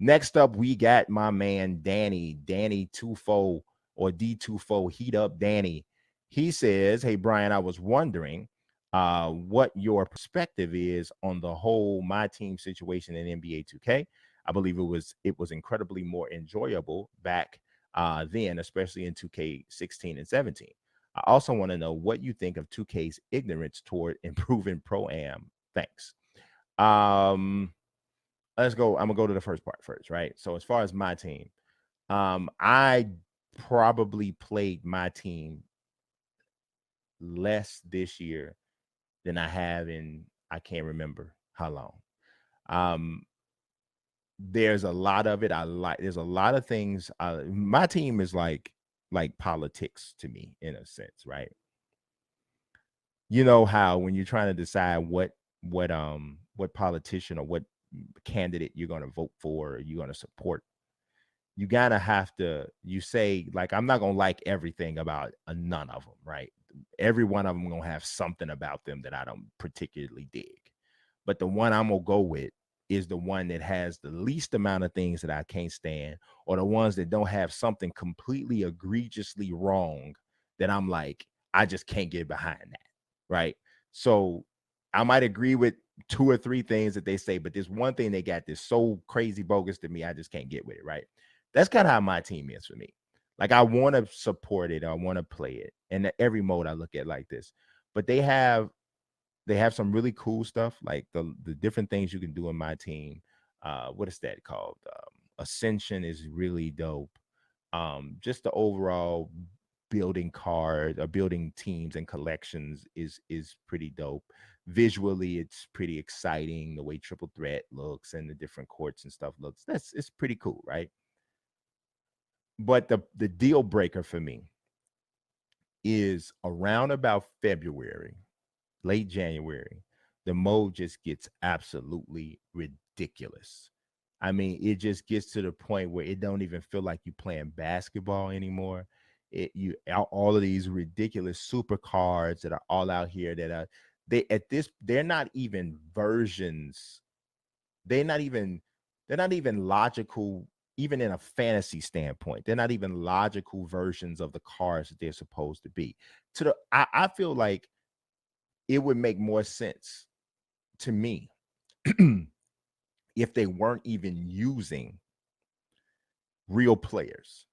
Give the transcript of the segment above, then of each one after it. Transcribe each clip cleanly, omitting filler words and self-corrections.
Next up, we got my man Danny Tufo or D24 Heat Up Danny. He says, "Hey Brian, I was wondering what your perspective is on the whole my team situation in NBA 2K. I believe it was incredibly more enjoyable back then, especially in 2K16 and 17. I also want to know what you think of 2K's ignorance toward improving pro-am. Thanks." Um, let's go. I'm gonna go to the first part first, right? So as far as my team, I probably played my team less this year than I have in I can't remember how long. Um, there's a lot of it I like. There's a lot of things. My team is like politics to me in a sense, right? You know how when you're trying to decide what politician or what candidate you're going to vote for or you're going to support, you gotta have to you say like I'm not gonna like everything about none of them, right? Every one of them gonna have something about them that I don't particularly dig, but the one I'm gonna go with is the one that has the least amount of things that I can't stand, or the ones that don't have something completely egregiously wrong that I'm like I just can't get behind that, right? So I might agree with two or three things that they say, but there's one thing they got that's so crazy bogus to me I just can't get with it, right? That's kind of how my team is for me. Like I want to support it, I want to play it, and every mode I look at like this. But they have some really cool stuff, like the different things you can do in my team. What is that called? Ascension is really dope. Just the overall building card or building teams and collections is pretty dope. Visually, it's pretty exciting. The way triple threat looks and the different courts and stuff looks. It's pretty cool, right? But the deal breaker for me is around about February, late January, the mode just gets absolutely ridiculous. I mean, it just gets to the point where it don't even feel like you playing basketball anymore. All of these ridiculous super cards that are all out here that are they're not even versions, they're not even they're not even logical, even in a fantasy standpoint. They're not even logical versions of the cards that they're supposed to be. I feel like it would make more sense to me if they weren't even using real players.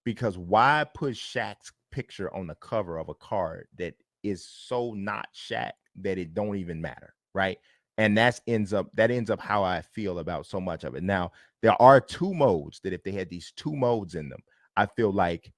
Because why put Shaq's picture on the cover of a card that is so not Shaq that it don't even matter, right? And that ends up how I feel about so much of it. Now, there are two modes that if they had these two modes in them, I feel like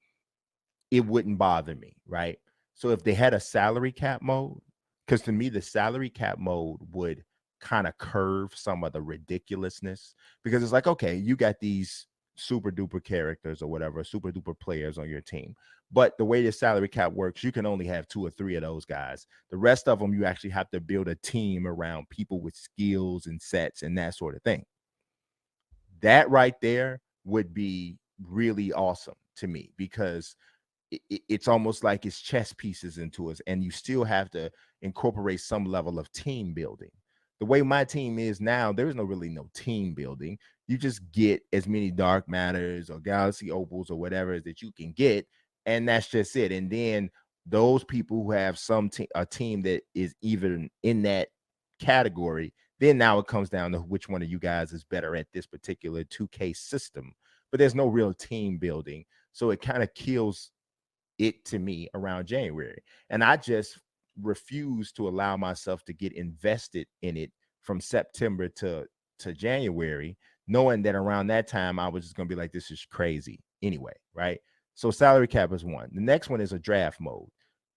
it wouldn't bother me, right? So if they had a salary cap mode, because to me the salary cap mode would kind of curve some of the ridiculousness, because it's like, okay, you got these super duper characters or whatever, super duper players on your team. But the way the salary cap works, you can only have two or three of those guys. The rest of them, you actually have to build a team around people with skills and sets and that sort of thing. That right there would be really awesome to me because it's almost like it's chess pieces into us, and you still have to incorporate some level of team building. The way my team is now, there's no team building. You just get as many dark matters or galaxy opals or whatever that you can get, and that's just it. And then those people who have a team that is even in that category, then now it comes down to which one of you guys is better at this particular 2K system. But there's no real team building, so it kind of kills it to me around January. And I just refuse to allow myself to get invested in it from September to January, knowing that around that time I was just gonna be like, this is crazy anyway, right? So salary cap is one. The next one is a draft mode.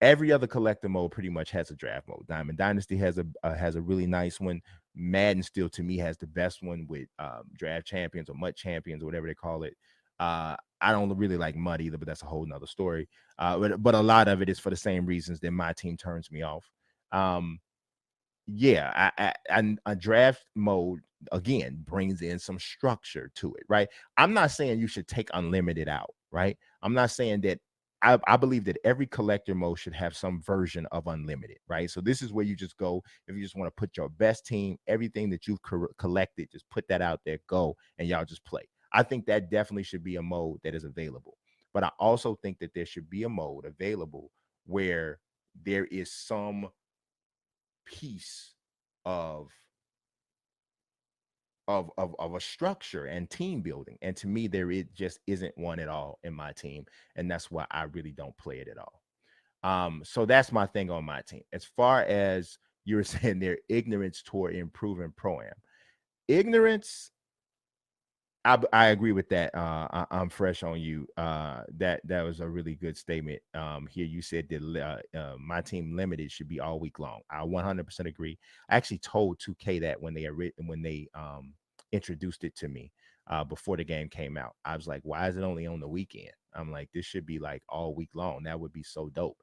Every other collector mode pretty much has a draft mode. Diamond Dynasty has a really nice one. Madden still to me has the best one with draft champions or mud champions or whatever they call it. I don't really like mud either, but that's a whole nother story. But a lot of it is for the same reasons that my team turns me off. Um, yeah, and a draft mode again brings in some structure to it, right? I'm not saying you should take unlimited out, right? I'm not saying that I believe that every collector mode should have some version of unlimited, right? So this is where you just go if you just want to put your best team, everything that you've collected, just put that out there, go, and y'all just play. I think that definitely should be a mode that is available. But I also think that there should be a mode available where there is some piece of of a structure and team building. And to me, there it just isn't one at all in my team. And that's why I really don't play it at all. So that's my thing on my team. As far as you were saying their ignorance toward improving pro-am. Ignorance, I agree with that. I'm fresh on you. That was a really good statement. Here you said that my team limited should be all week long. I 100% agree. I actually told 2K that when they introduced it to me before the game came out. I was like, why is it only on the weekend? I'm like, this should be like all week long. That would be so dope.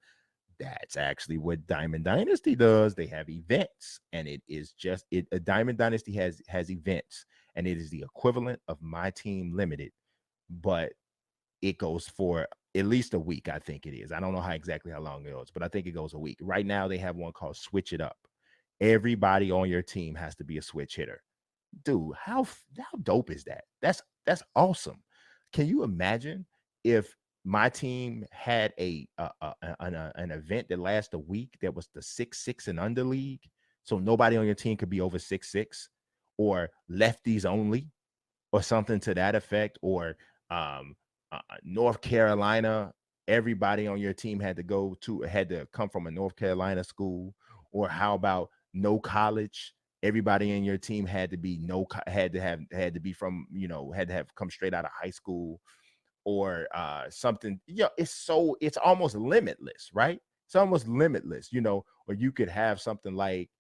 That's actually what Diamond Dynasty does. They have events, and it is just it. A Diamond Dynasty has events, and it is the equivalent of My Team Limited, but it goes for at least a week. I think it is. I don't know how exactly how long it goes, but I think it goes a week. Right now, they have one called Switch It Up. Everybody on your team has to be a switch hitter. Dude, how dope is that? That's awesome. Can you imagine if my team had an event that lasts a week that was the 6-6 and under league, so nobody on your team could be over 6-6, or lefties only, or something to that effect, or um, North Carolina, everybody on your team had to come from a North Carolina school, or how about no college? Everybody in your team had to be had to be from had to have come straight out of high school, or something. It's almost limitless, right? It's almost limitless, or you could have something like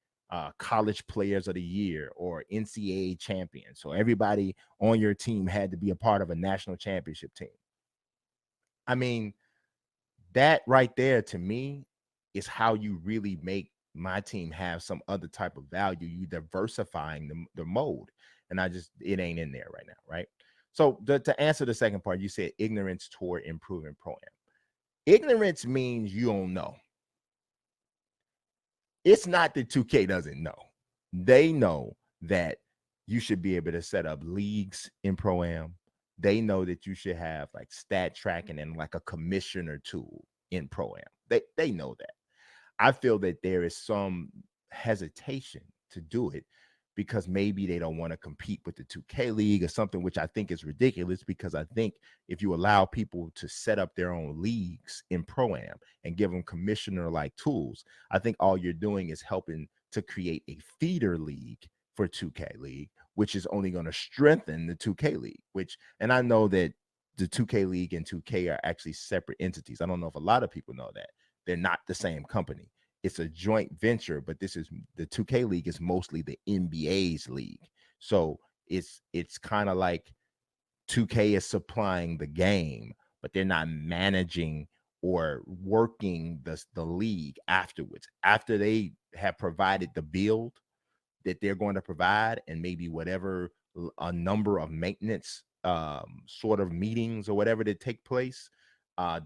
college players of the year or NCAA champion. So everybody on your team had to be a part of a national championship team. I mean, that right there to me is how you really make my team have some other type of value. You diversifying the mode, and it ain't in there right now, right? So to answer the second part, you said ignorance toward improving pro am. Ignorance means you don't know. It's not that 2K doesn't know. They know that you should be able to set up leagues in pro am. They know that you should have like stat tracking and like a commissioner tool in pro am. They know that. I feel that there is some hesitation to do it because maybe they don't want to compete with the 2K League or something, which I think is ridiculous, because I think if you allow people to set up their own leagues in Pro-Am and give them commissioner-like tools, I think all you're doing is helping to create a feeder league for 2K League, which is only going to strengthen the 2K League, and I know that the 2K League and 2K are actually separate entities. I don't know if a lot of people know that. They're not the same company. It's a joint venture, but this is the 2K League is mostly the NBA's league. So it's kind of like 2K is supplying the game, but they're not managing or working the league afterwards. After they have provided the build that they're going to provide, and maybe whatever a number of maintenance sort of meetings or whatever that take place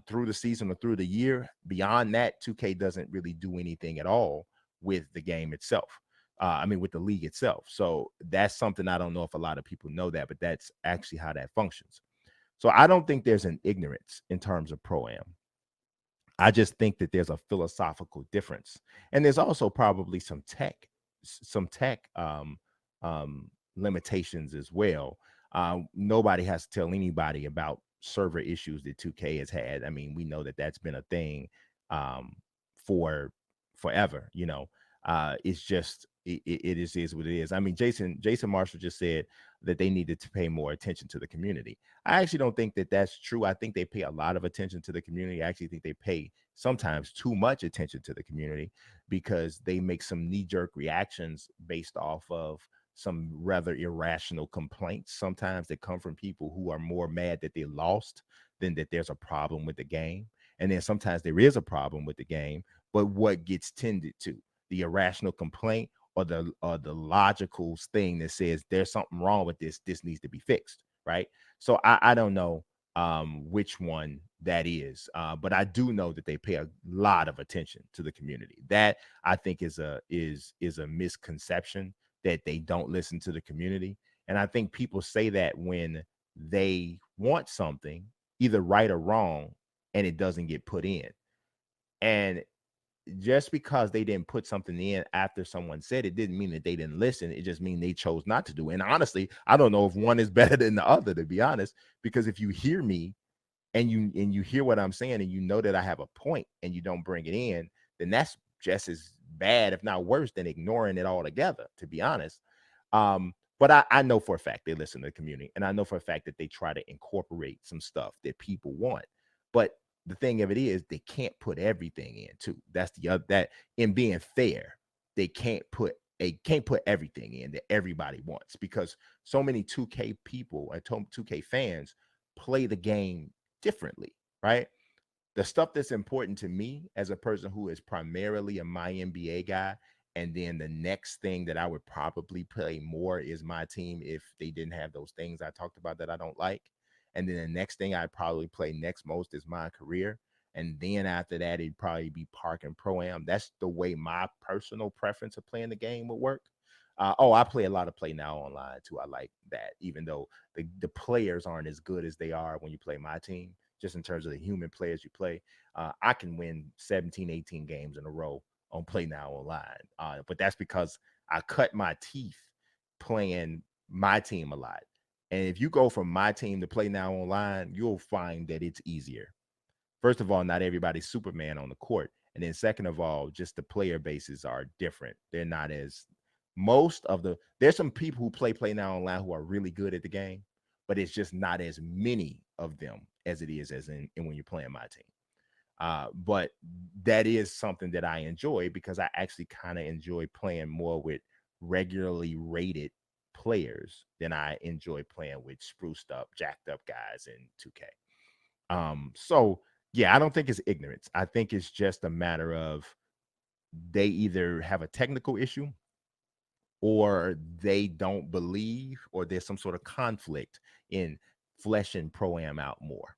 through the season or through the year. Beyond that, 2K doesn't really do anything at all with the game itself. With the league itself. So that's something I don't know if a lot of people know that, but that's actually how that functions. So I don't think there's an ignorance in terms of pro-am. I just think that there's a philosophical difference, and there's also probably some tech limitations as well. Nobody has to tell anybody about server issues that 2K has had. I mean, we know that that's been a thing um, for forever. It's just it is what it is. I mean, Jason Marshall just said that they needed to pay more attention to the community. I actually don't think that that's true. I think they pay a lot of attention to the community. I actually think they pay sometimes too much attention to the community, because they make some knee-jerk reactions based off of some rather irrational complaints sometimes that come from people who are more mad that they lost than that there's a problem with the game. And then sometimes there is a problem with the game, but what gets tended to, the irrational complaint or the logical thing that says there's something wrong with this needs to be fixed, right? So I don't know which one that is. But I do know that they pay a lot of attention to the community. That I think is a misconception, that they don't listen to the community. And I think people say that when they want something, either right or wrong, and it doesn't get put in. And just because they didn't put something in after someone said it didn't mean that they didn't listen. It just means they chose not to do it. And honestly, I don't know if one is better than the other, to be honest, because if you hear me and you hear what I'm saying and you know that I have a point and you don't bring it in, then that's just as bad, if not worse, than ignoring it altogether, to be honest. But I know for a fact they listen to the community, and I know for a fact that they try to incorporate some stuff that people want. But the thing of it is, they can't put everything in too. That's the other, that in being fair, they can't put everything in that everybody wants, because so many 2K people and 2K fans play the game differently, right? The stuff that's important to me as a person who is primarily a my NBA guy, and then the next thing that I would probably play more is my team if they didn't have those things I talked about that I don't like. And then the next thing I'd probably play next most is my career. And then after that, it'd probably be park and pro am. That's the way my personal preference of playing the game would work. I play a lot of play now online too. I like that, even though the players aren't as good as they are when you play my team, just in terms of the human players you play. I can win 17, 18 games in a row on Play Now Online. But that's because I cut my teeth playing my team a lot. And if you go from my team to Play Now Online, you'll find that it's easier. First of all, not everybody's Superman on the court. And then second of all, just the player bases are different. They're not as there's some people who play now online who are really good at the game, but it's just not as many of them as it is as in when you're playing my team. But that is something that I enjoy, because I actually kind of enjoy playing more with regularly rated players than I enjoy playing with spruced up, jacked up guys in 2K. So yeah, I don't think it's ignorance. I think it's just a matter of they either have a technical issue, or they don't believe, or there's some sort of conflict in fleshing pro am out more.